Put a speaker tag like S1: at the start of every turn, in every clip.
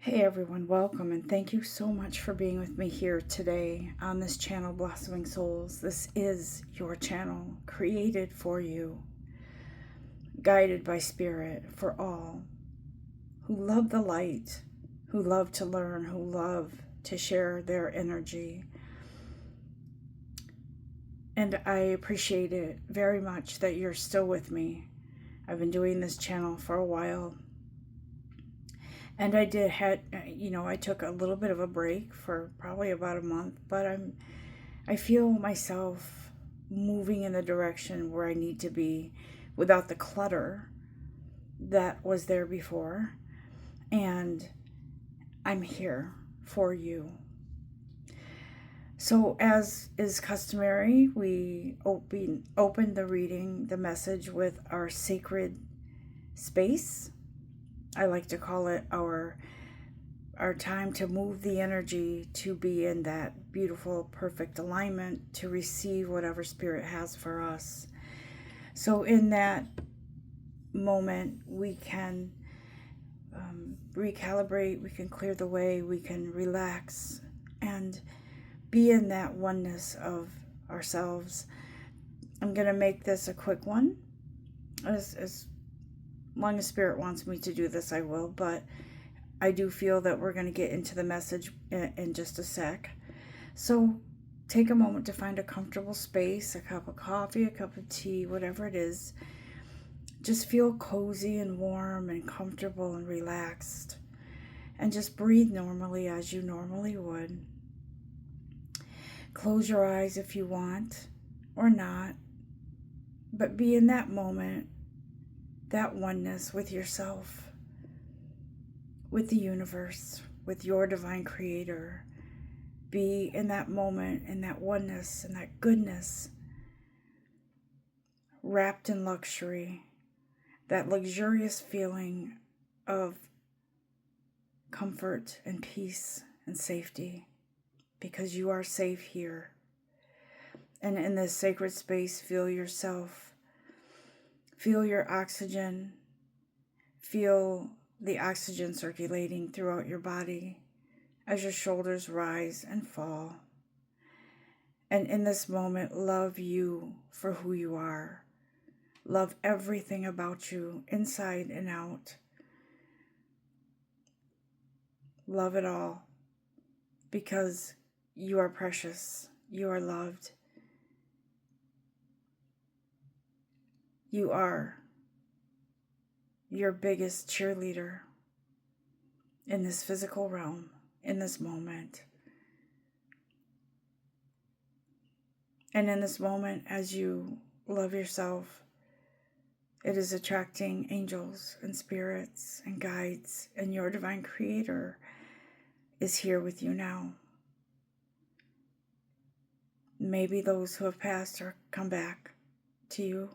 S1: Hey everyone, welcome and thank you so much for being with me here today on this channel, Blossoming Souls. This is your channel, created for you, guided by Spirit for all who love the light, who love to learn, who love to share their energy. And I appreciate it very much that you're still with me. I've been doing this channel for a while. And I took a little bit of a break for probably about a month, but I feel myself moving in the direction where I need to be without the clutter that was there before. And I'm here for you. So as is customary, we open the message with our sacred space. I like to call it our time to move the energy to be in that beautiful, perfect alignment to receive whatever Spirit has for us. So in that moment, we can recalibrate, we can clear the way, we can relax and be in that oneness of ourselves. I'm going to make this a quick one. As long as Spirit wants me to do this, I will, but I do feel that we're going to get into the message in just a sec. So take a moment to find a comfortable space, a cup of coffee, a cup of tea, whatever it is. Just feel cozy and warm and comfortable and relaxed. And just breathe normally as you normally would. Close your eyes if you want or not. But be in that moment, that oneness with yourself, with the universe, with your divine creator. Be in that moment, in that oneness, in that goodness, wrapped in luxury, that luxurious feeling of comfort and peace and safety, because you are safe here. And in this sacred space, feel yourself, feel your oxygen, feel the oxygen circulating throughout your body as your shoulders rise and fall. And in this moment, love you for who you are. Love everything about you, inside and out. Love it all, because you are precious. You are loved. You are your biggest cheerleader in this physical realm, in this moment. And in this moment, as you love yourself, it is attracting angels and spirits and guides, and your divine creator is here with you now. Maybe those who have passed or come back to you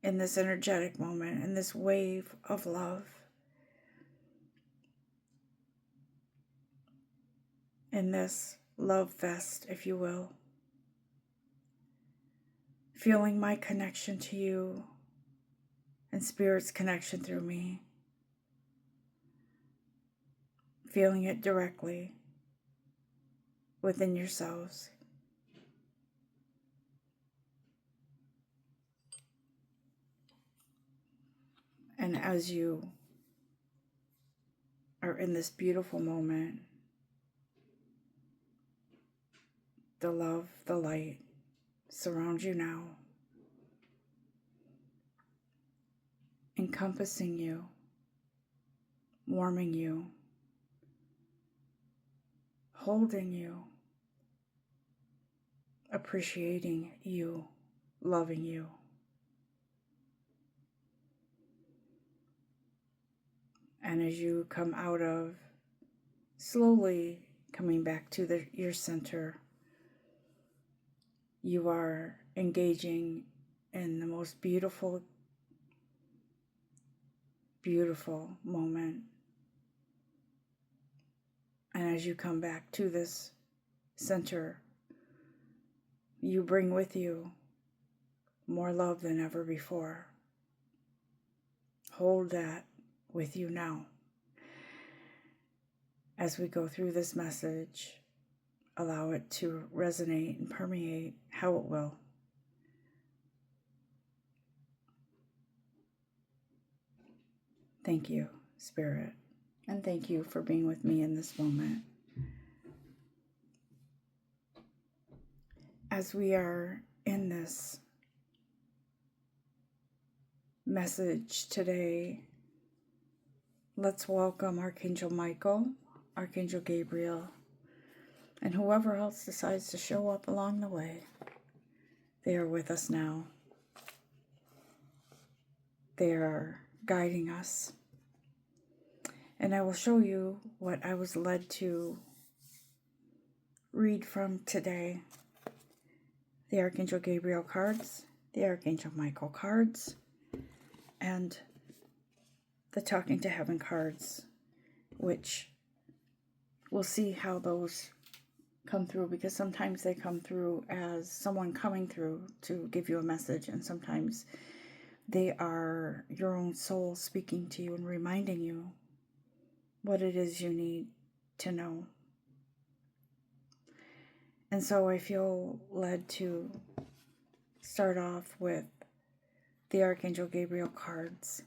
S1: in this energetic moment, in this wave of love. In this love fest, if you will. Feeling my connection to you and Spirit's connection through me. Feeling it directly within yourselves. And as you are in this beautiful moment, the love, the light surround you now, encompassing you, warming you, holding you, appreciating you, loving you. And as you come out of, slowly coming back to your center, you are engaging in the most beautiful, beautiful moment. And as you come back to this center, you bring with you more love than ever before. Hold that with you now. as we go through this message, allow it to resonate and permeate how it will. Thank you, Spirit, and thank you for being with me in this moment. As we are in this message today, let's welcome Archangel Michael, Archangel Gabriel, and whoever else decides to show up along the way. They are with us now. They are guiding us. And I will show you what I was led to read from today. The Archangel Gabriel cards, the Archangel Michael cards, and the Talking to Heaven cards, which we'll see how those come through, because sometimes they come through as someone coming through to give you a message, and sometimes they are your own soul speaking to you and reminding you what it is you need to know. And so I feel led to start off with the Archangel Gabriel cards.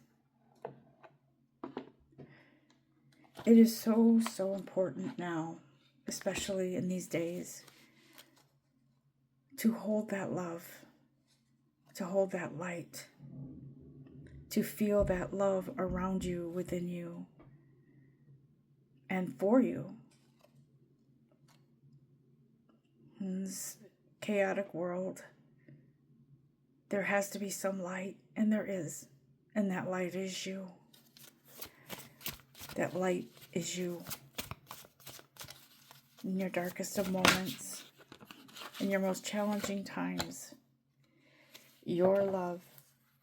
S1: It is so important now, especially in these days, to hold that love, to hold that light, to feel that love around you, within you, and for you. In this chaotic world, there has to be some light, and there is, and that light is you. That light is you. In your darkest of moments, in your most challenging times, your love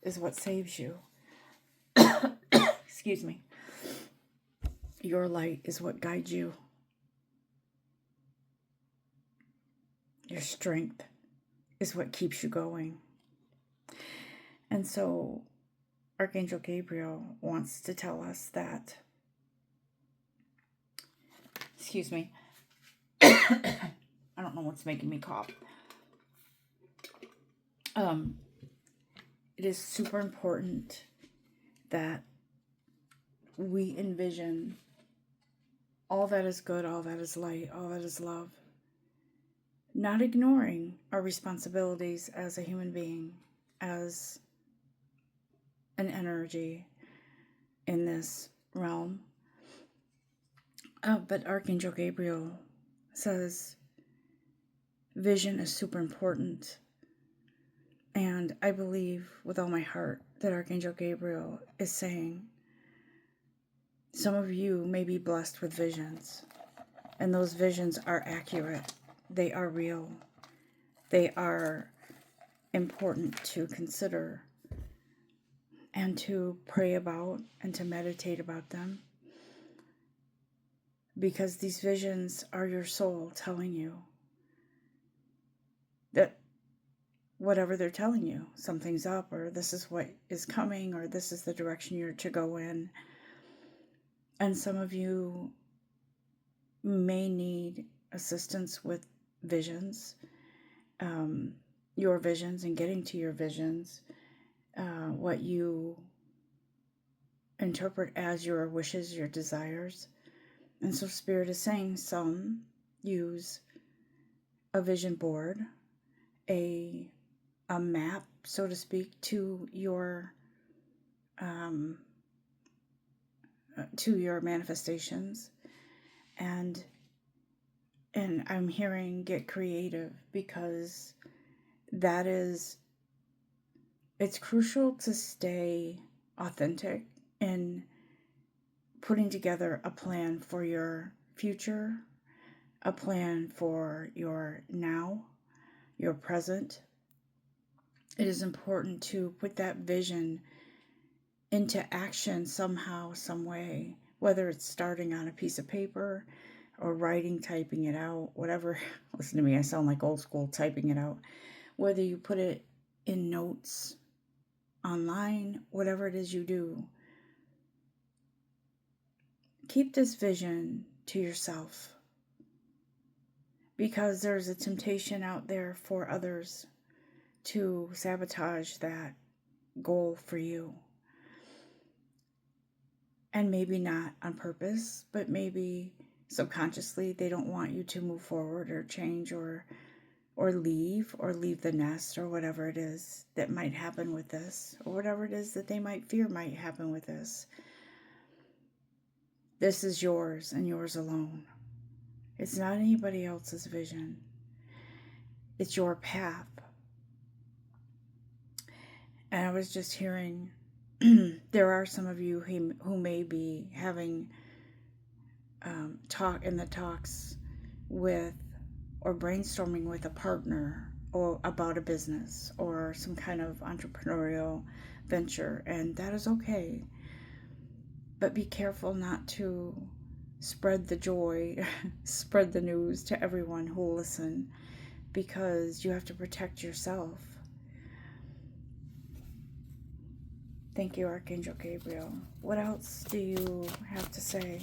S1: is what saves you. Excuse me. Your light is what guides you. Your strength is what keeps you going. And so Archangel Gabriel wants to tell us that, excuse me, I don't know what's making me cough. It is super important that we envision all that is good, all that is light, all that is love. Not ignoring our responsibilities as a human being, as an energy in this realm. But Archangel Gabriel says vision is super important. And I believe with all my heart that Archangel Gabriel is saying, some of you may be blessed with visions, and those visions are accurate. They are real. They are important to consider and to pray about and to meditate about them, because these visions are your soul telling you that whatever they're telling you, something's up, or this is what is coming, or this is the direction you're to go in. And some of you may need assistance with visions, your visions, and getting to your visions, what you interpret as your wishes, your desires. And so Spirit is saying some use a vision board, a map, so to speak, to your manifestations, and I'm hearing get creative, because it's crucial to stay authentic in putting together a plan for your future, a plan for your now, your present. It is important to put that vision into action somehow, some way, whether it's starting on a piece of paper or writing, typing it out, whatever. Listen to me, I sound like old school, typing it out. Whether you put it in notes, online, whatever it is you do, keep this vision to yourself, because there's a temptation out there for others to sabotage that goal for you. And maybe not on purpose, but maybe subconsciously they don't want you to move forward or change or leave the nest, or whatever it is that might happen with this, or whatever it is that they might fear might happen with this. This is yours and yours alone. It's not anybody else's vision. It's your path. And I was just hearing there are some of you who may be having talks with or brainstorming with a partner or about a business or some kind of entrepreneurial venture, and that is okay. But be careful not to spread the joy, spread the news to everyone who will listen, because you have to protect yourself. Thank you, Archangel Gabriel. What else do you have to say?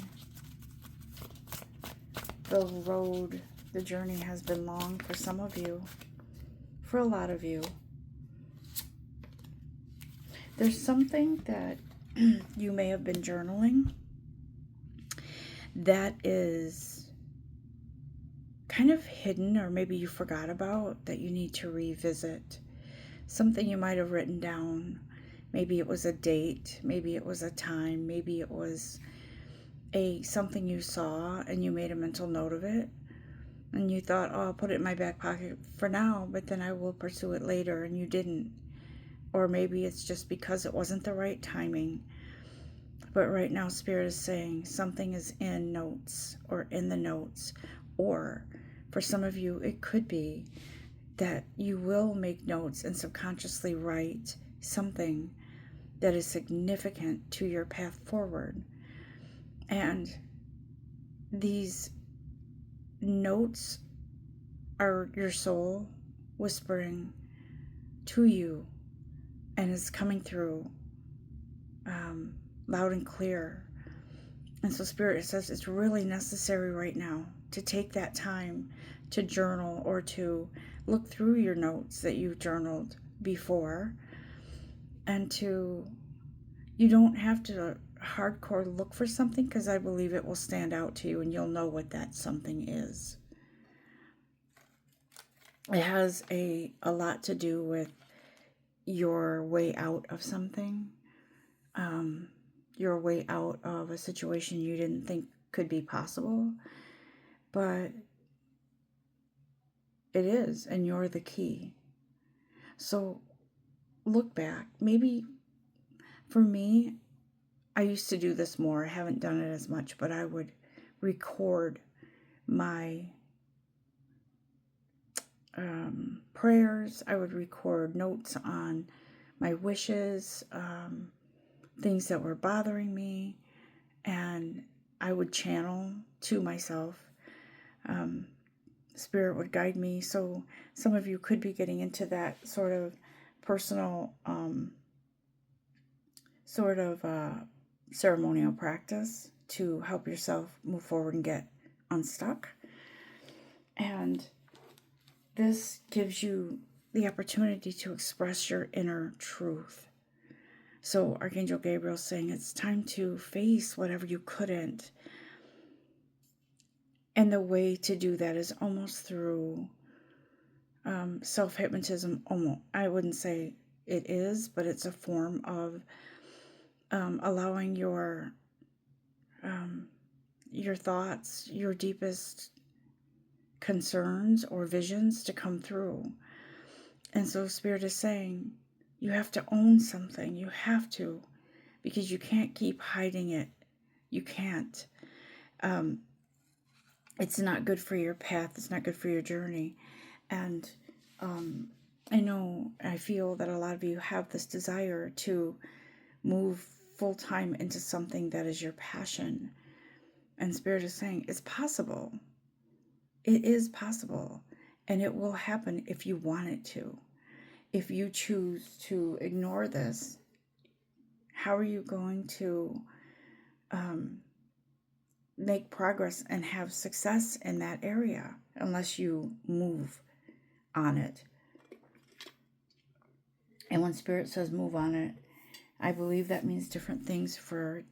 S1: The journey has been long for some of you, for a lot of you. There's something that you may have been journaling that is kind of hidden, or maybe you forgot about, that you need to revisit. Something you might have written down. Maybe it was a date, maybe it was a time, maybe it was something you saw and you made a mental note of it. And you thought, oh, I'll put it in my back pocket for now, but then I will pursue it later, and you didn't. Or maybe it's just because it wasn't the right timing. But right now, Spirit is saying something is in notes, or in the notes. Or for some of you, it could be that you will make notes and subconsciously write something that is significant to your path forward. And these notes are your soul whispering to you, and it's coming through loud and clear. And so Spirit says it's really necessary right now to take that time to journal, or to look through your notes that you've journaled before, and you don't have to hardcore look for something, because I believe it will stand out to you and you'll know what that something is. It has a lot to do with your way out of something, your way out of a situation you didn't think could be possible, but it is, and you're the key. So look back. Maybe for me, I used to do this more. I haven't done it as much, but I would record my prayers. I would record notes on my wishes, things that were bothering me, and I would channel to myself. Spirit would guide me. So some of you could be getting into that sort of personal ceremonial practice to help yourself move forward and get unstuck. And this gives you the opportunity to express your inner truth. So Archangel Gabriel is saying it's time to face whatever you couldn't. And the way to do that is almost through self-hypnotism. Almost, I wouldn't say it is, but it's a form of allowing your thoughts, your deepest concerns or visions to come through. And so Spirit is saying you have to own something. You have to, because you can't keep hiding it. You can't. It's not good for your path. It's not good for your journey. And I feel that a lot of you have this desire to move full-time into something that is your passion. And Spirit is saying it's possible. It is possible. And it will happen if you want it to. If you choose to ignore this, how are you going to make progress and have success in that area unless you move on it. And when Spirit says move on it, I believe that means different things for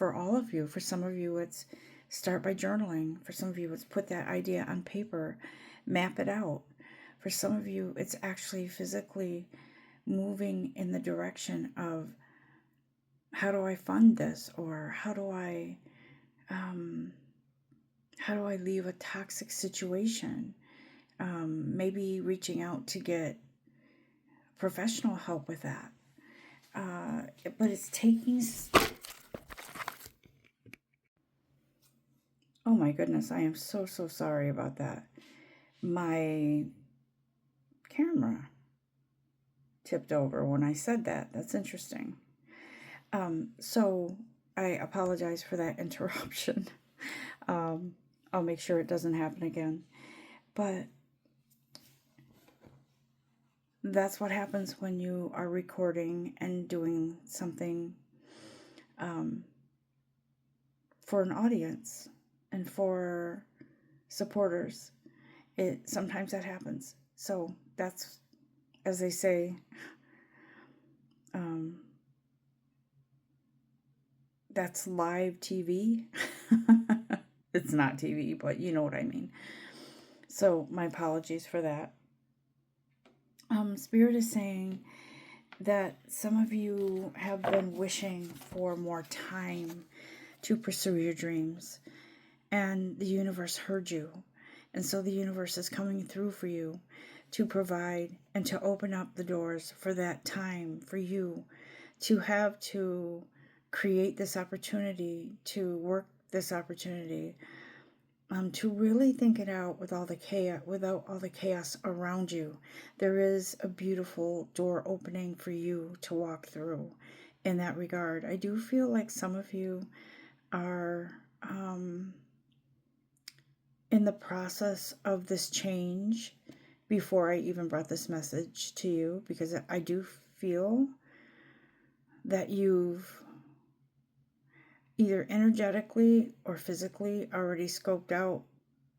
S1: all of you. For some of you, it's start by journaling. For some of you, it's put that idea on paper, map it out. For some of you, it's actually physically moving in the direction of, how do I fund this? Or how do I leave a toxic situation? Maybe reaching out to get professional help with that. But it's taking... Oh my goodness, I am so sorry about that. My camera tipped over when I said that. That's interesting. So I apologize for that interruption. I'll make sure it doesn't happen again. But that's what happens when you are recording and doing something for an audience and for supporters. Sometimes that happens. So that's, as they say, that's live TV. It's not TV, but you know what I mean. So my apologies for that. Spirit is saying that some of you have been wishing for more time to pursue your dreams, and the universe heard you. And so the universe is coming through for you to provide and to open up the doors for that time for you to have to create this opportunity, to work this opportunity, to really think it out with all the chaos, without all the chaos around you. There is a beautiful door opening for you to walk through in that regard. I do feel like some of you are in the process of this change before I even brought this message to you, because I do feel that you've either energetically or physically already scoped out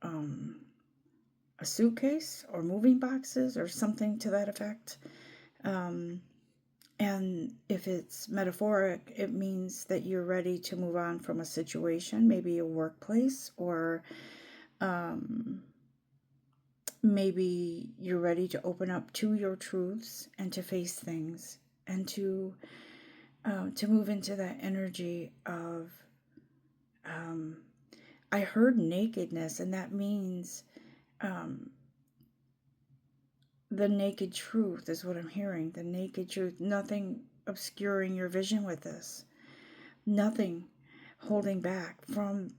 S1: a suitcase or moving boxes or something to that effect. And if it's metaphoric, it means that you're ready to move on from a situation, maybe a workplace, or maybe you're ready to open up to your truths and to face things and to move into that energy of, I heard nakedness, and that means the naked truth is what I'm hearing. The naked truth. Nothing obscuring your vision with this. Nothing holding back from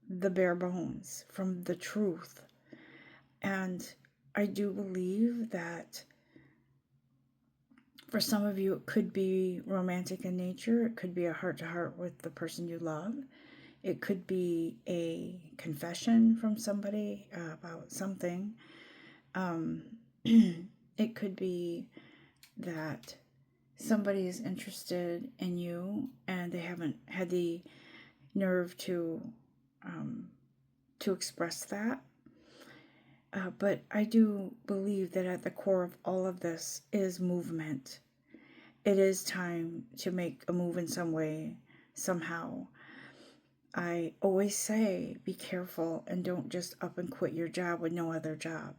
S1: the bare bones, from the truth. And I do believe that for some of you, it could be romantic in nature. It could be a heart-to-heart with the person you love. It could be a confession from somebody about something. It could be that somebody is interested in you and they haven't had the nerve to express that. But I do believe that at the core of all of this is movement. It is time to make a move in some way, somehow. I always say, be careful and don't just up and quit your job with no other job.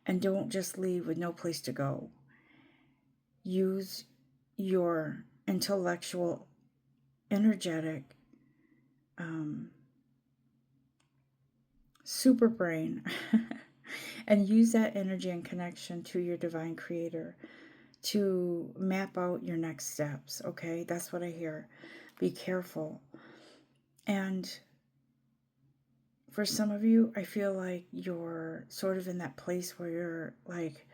S1: And don't just leave with no place to go. Use your intellectual, energetic, super brain and use that energy and connection to your divine creator to map out your next steps, okay? That's what I hear. Be careful. And for some of you, I feel like you're sort of in that place where you're like,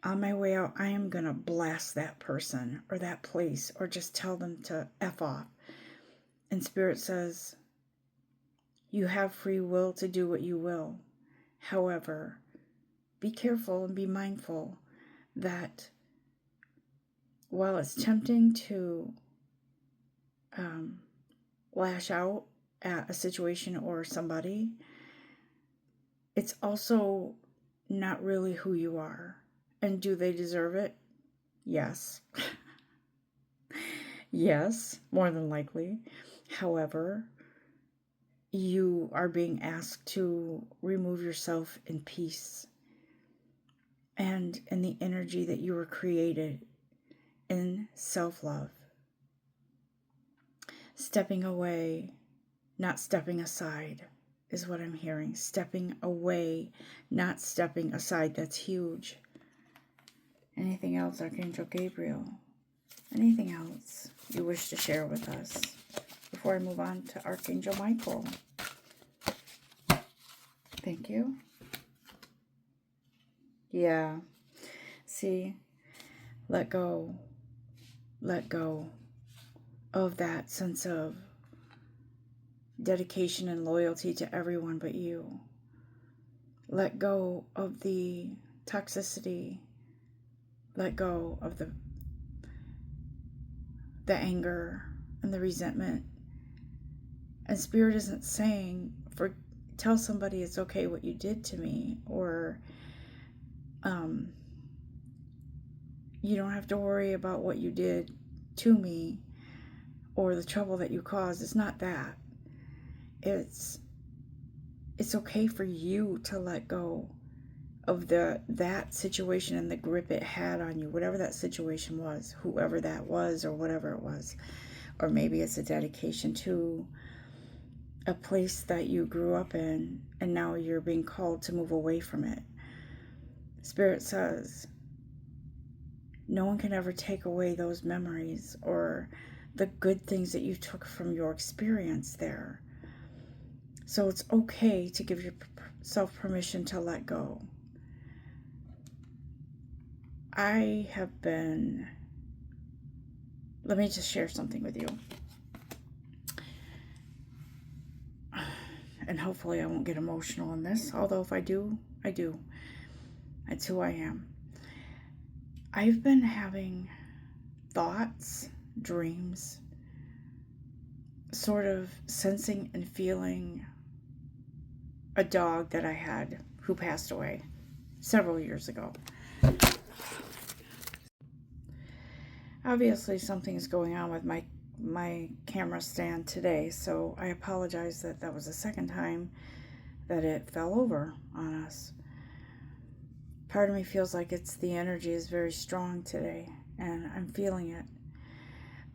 S1: on my way out, I am going to blast that person or that place or just tell them to F off. And Spirit says, you have free will to do what you will. However, be careful and be mindful that while it's tempting to lash out at a situation or somebody, it's also not really who you are. And do they deserve it? Yes. Yes, more than likely. However, you are being asked to remove yourself in peace and in the energy that you were created in self-love. Stepping away, not stepping aside, is what I'm hearing. Stepping away, not stepping aside. That's huge. Anything else, Archangel Gabriel? Anything else you wish to share with us before I move on to Archangel Michael? Thank you. Yeah. See, let go. Let go of that sense of dedication and loyalty to everyone but you. Let go of the toxicity. Let go of the anger and the resentment. And Spirit isn't saying tell somebody it's okay what you did to me, or you don't have to worry about what you did to me or the trouble that you caused. It's not that. It's okay for you to let go of that situation and the grip it had on you, whatever that situation was, whoever that was or whatever it was. Or maybe it's a dedication to a place that you grew up in and now you're being called to move away from it. Spirit says no one can ever take away those memories or the good things that you took from your experience there. So it's okay to give yourself permission to let go. Let me just share something with you. And hopefully I won't get emotional in this, although if I do, I do. That's who I am. I've been having thoughts, dreams, sort of sensing and feeling a dog that I had who passed away several years ago. Obviously something is going on with my camera stand today, so I apologize that was the second time that it fell over on us. Part of me feels like the energy is very strong today, and I'm feeling it.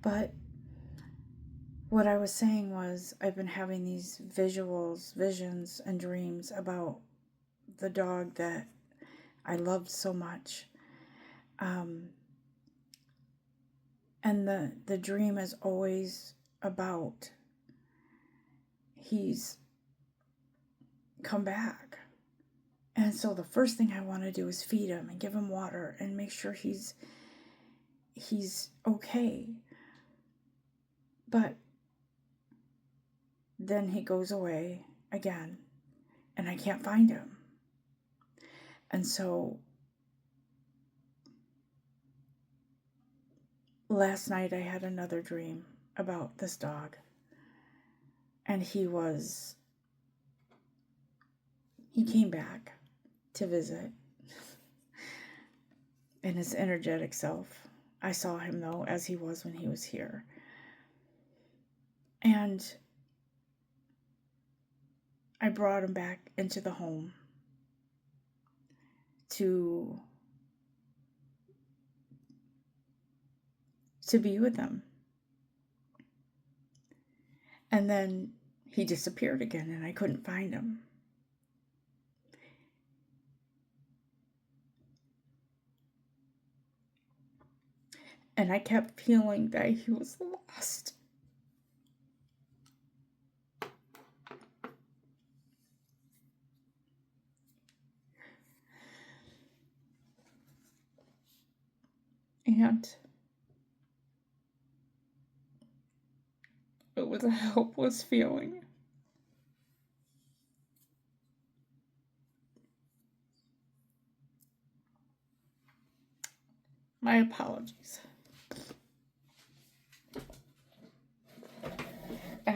S1: But what I was saying was I've been having these visions, and dreams about the dog that I loved so much. And the dream is always about he's come back. And so the first thing I want to do is feed him and give him water and make sure he's okay. But then he goes away again and I can't find him. And so last night I had another dream about this dog. And he came back to visit in his energetic self. I saw him though as he was when he was here. And I brought him back into the home to be with him. And then he disappeared again and I couldn't find him. And I kept feeling that he was lost. And it was a helpless feeling. My apologies.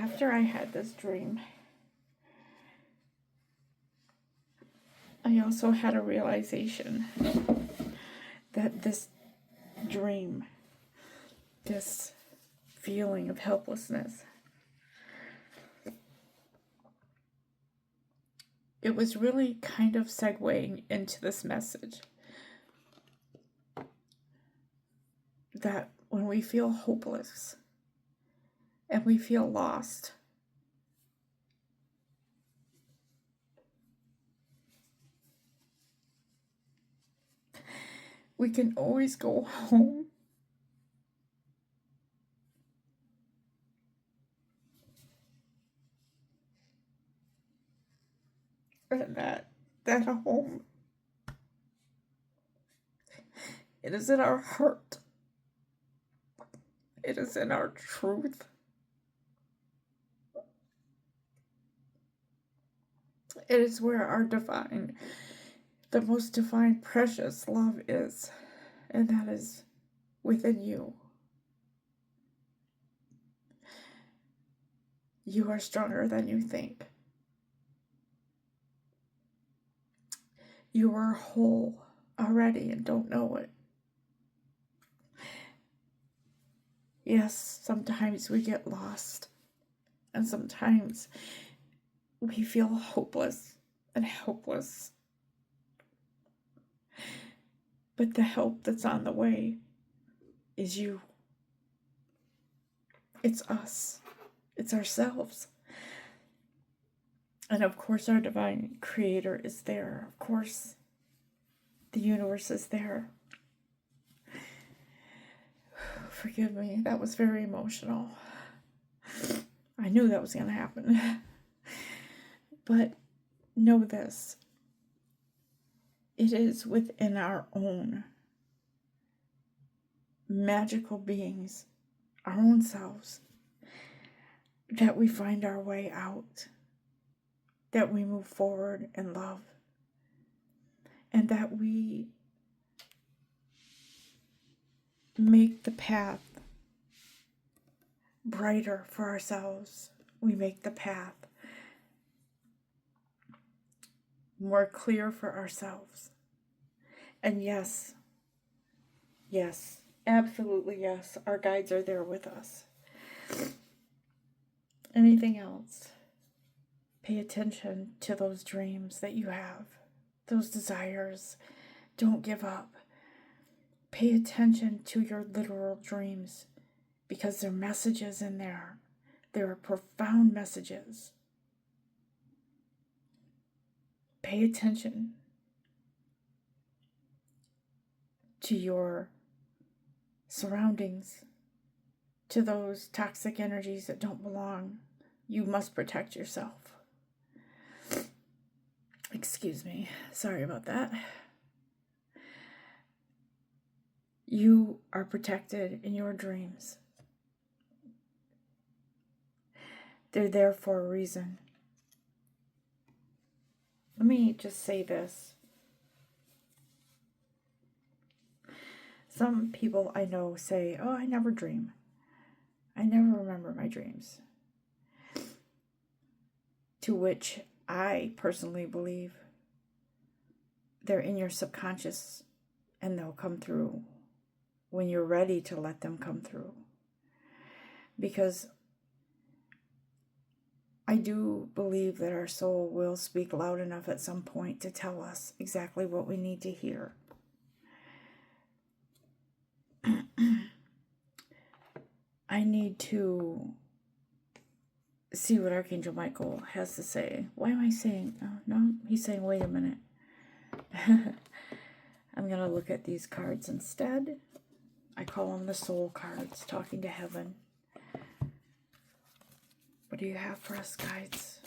S1: after I had this dream, I also had a realization that this dream, this feeling of helplessness, it was really kind of segueing into this message that when we feel hopeless and we feel lost, we can always go home. And that home, it is in our heart. It is in our truth. It is where our divine, the most divine, precious love is. And that is within you. You are stronger than you think. You are whole already and don't know it. Yes, sometimes we get lost. And sometimes we feel hopeless and helpless. But the help that's on the way is you. It's us. It's ourselves. And of course our divine creator is there. Of course the universe is there. Forgive me, that was very emotional. I knew that was going to happen. But know this. It is within our own magical beings, our own selves, that we find our way out, that we move forward in love, and that we make the path brighter for ourselves. We make the path more clear for ourselves. And yes, absolutely yes, our guides are there with us. Anything else? Pay attention to those dreams that you have, those desires. Don't give up. Pay attention to your literal dreams, because there are messages in there. There are profound messages. Pay attention to your surroundings, to those toxic energies that don't belong. You must protect yourself. Excuse me. Sorry about that. You are protected in your dreams. They're there for a reason. Let me just say this. Some people I know say, oh, I never dream. I never remember my dreams. To which I personally believe they're in your subconscious and they'll come through when you're ready to let them come through. Because I do believe that our soul will speak loud enough at some point to tell us exactly what we need to hear. I need to see what Archangel Michael has to say. Why am I saying, oh, no, he's saying, wait a minute. I'm going to look at these cards instead. I call them the soul cards, talking to heaven. What do you have for us, guides?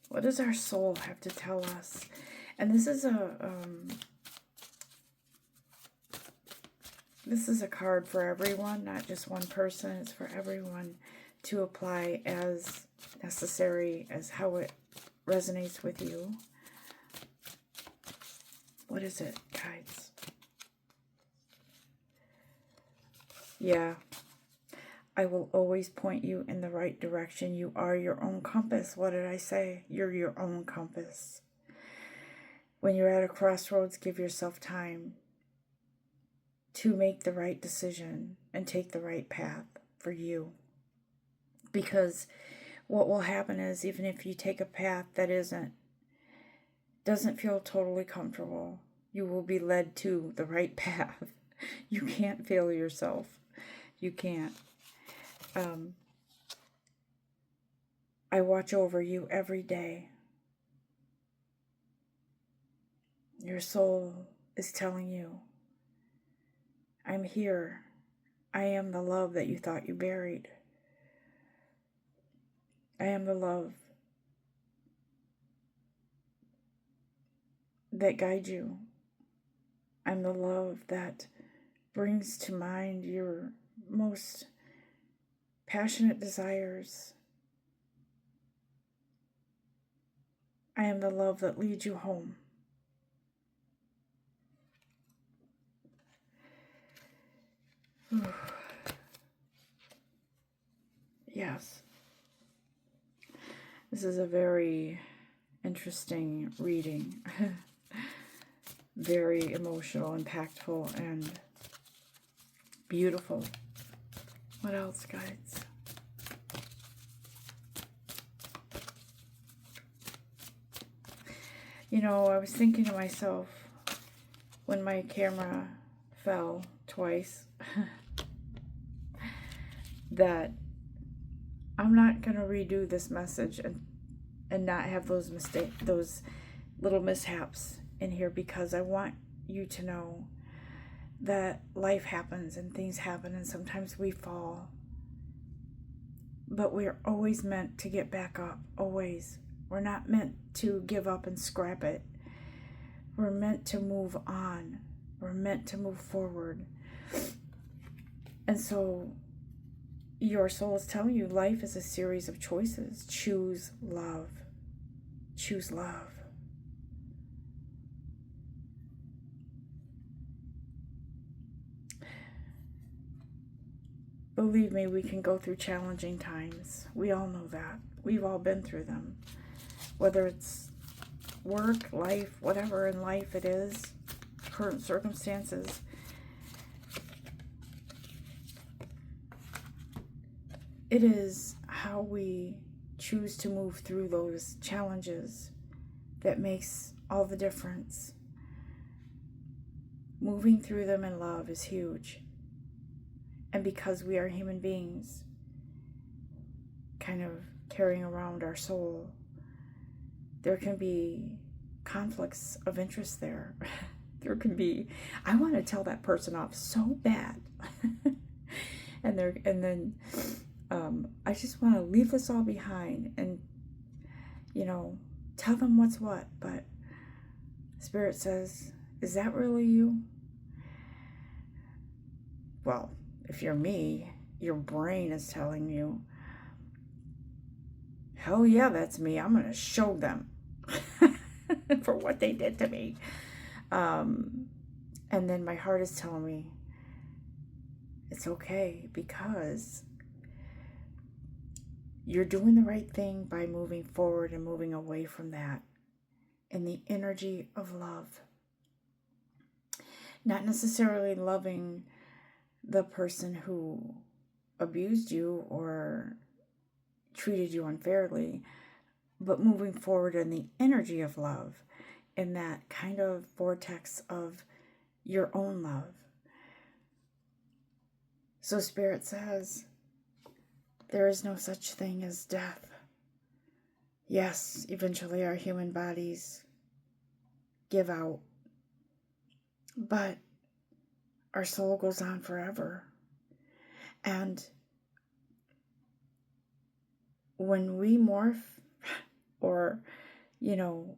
S1: What does our soul have to tell us? And this is a card for everyone, not just one person. It's for everyone to apply as necessary as how it resonates with you. What is it, guides? Yeah. I will always point you in the right direction. You are your own compass. What did I say? You're your own compass. When you're at a crossroads, give yourself time to make the right decision and take the right path for you. Because what will happen is, even if you take a path that doesn't feel totally comfortable, you will be led to the right path. You can't fail yourself. You can't. I watch over you every day. Your soul is telling you, I'm here. I am the love that you thought you buried. I am the love that guides you. I'm the love that brings to mind your most passionate desires. I am the love that leads you home. Yes. This is a very interesting reading. Very emotional, impactful, and beautiful. What else, guides? You know, I was thinking to myself when my camera fell twice that I'm not going to redo this message and not have those little mishaps in here, because I want you to know that life happens and things happen and sometimes we fall. But we're always meant to get back up, always. We're not meant to give up and scrap it. We're meant to move on. We're meant to move forward. And so your soul is telling you life is a series of choices. Choose love. Choose love. Believe me, we can go through challenging times. We all know that. We've all been through them. Whether it's work, life, whatever in life it is, current circumstances. It is how we choose to move through those challenges that makes all the difference. Moving through them in love is huge. And because we are human beings, kind of carrying around our soul, there can be conflicts of interest there. There can be, I want to tell that person off so bad. and then I just want to leave this all behind and, tell them what's what. But Spirit says, is that really you? Well, if you're me, your brain is telling you, hell yeah, that's me. I'm going to show them for what they did to me. And then my heart is telling me, it's okay, because you're doing the right thing by moving forward and moving away from that in the energy of love. Not necessarily loving the person who abused you or treated you unfairly, but moving forward in the energy of love, in that kind of vortex of your own love. So Spirit says, there is no such thing as death. Yes, eventually our human bodies give out, but our soul goes on forever. And when we morph or,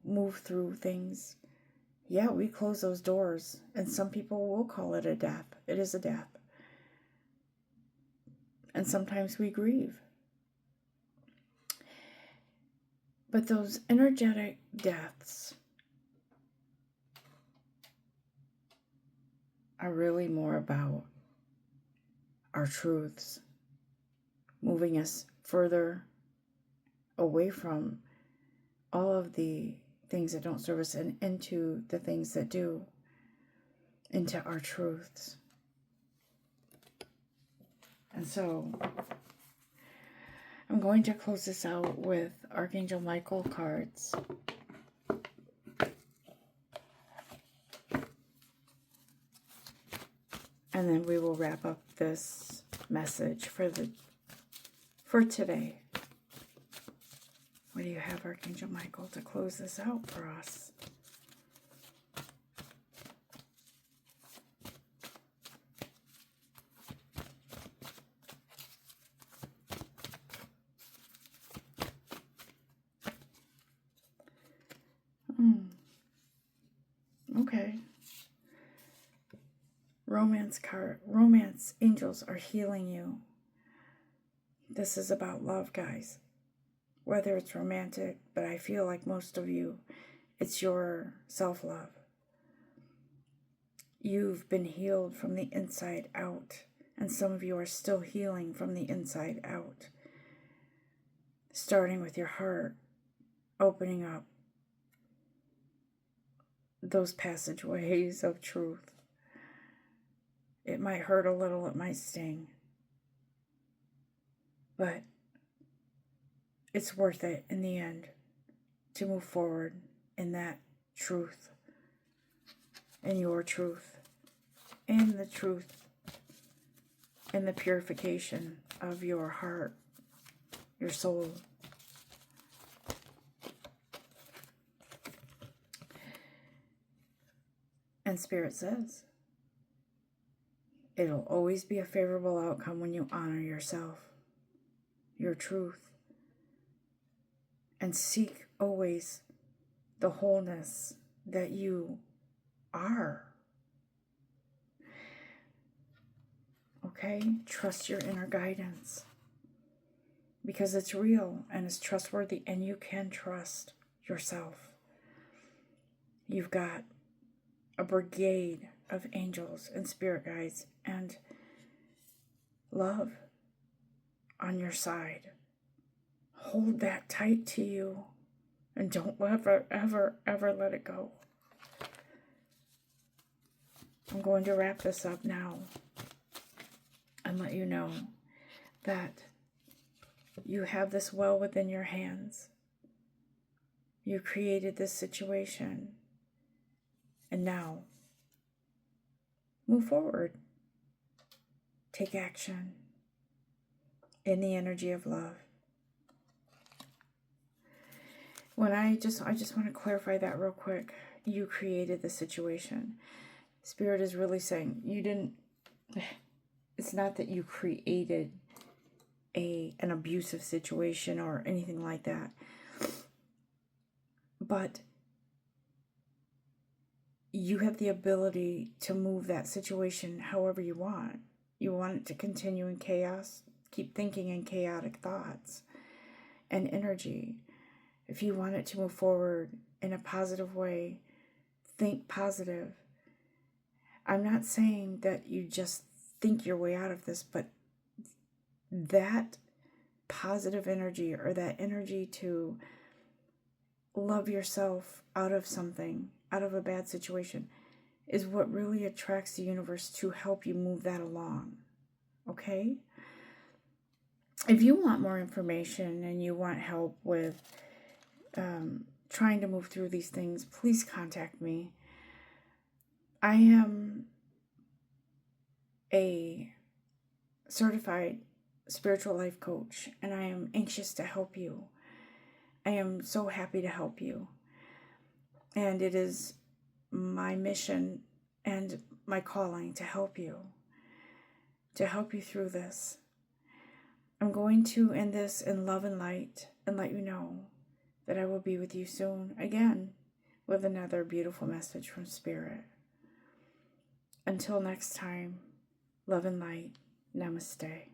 S1: move through things, yeah, we close those doors. And some people will call it a death. It is a death. And sometimes we grieve. But those energetic deaths are really more about our truths, moving us further away from all of the things that don't serve us and into the things that do, into our truths. And so I'm going to close this out with Archangel Michael cards. And then we will wrap up this message for today. What do you have, Archangel Michael, to close this out for us? Okay. Romance card. Romance angels are healing you. This is about love, guys. Whether it's romantic, but I feel like most of you, it's your self-love. You've been healed from the inside out, and some of you are still healing from the inside out. Starting with your heart, opening up those passageways of truth. It might hurt a little, it might sting, but it's worth it in the end to move forward in that truth, in your truth, in the truth, in the purification of your heart, your soul. And Spirit says, it'll always be a favorable outcome when you honor yourself, your truth, and seek always the wholeness that you are. Okay? Trust your inner guidance, because it's real and it's trustworthy, and you can trust yourself. You've got a brigade of angels and spirit guides and love on your side. Hold that tight to you and don't ever, ever, ever let it go. I'm going to wrap this up now and let you know that you have this well within your hands. You created this situation, and now move forward. Take action in the energy of love. I just want to clarify that real quick. You created the situation. Spirit is really saying you didn't. It's not that you created an abusive situation or anything like that, but you have the ability to move that situation however you want. You want it to continue in chaos, keep thinking in chaotic thoughts and energy. If you want it to move forward in a positive way, think positive. I'm not saying that you just think your way out of this, but that positive energy, or that energy to love yourself out of something, out of a bad situation, is what really attracts the universe to help you move that along. Okay? If you want more information and you want help with trying to move through these things, please contact me. I am a certified spiritual life coach, and I am anxious to help you. I am so happy to help you. And it is my mission and my calling to help you through this. I'm going to end this in love and light and let you know that I will be with you soon again with another beautiful message from Spirit. Until next time, love and light. Namaste.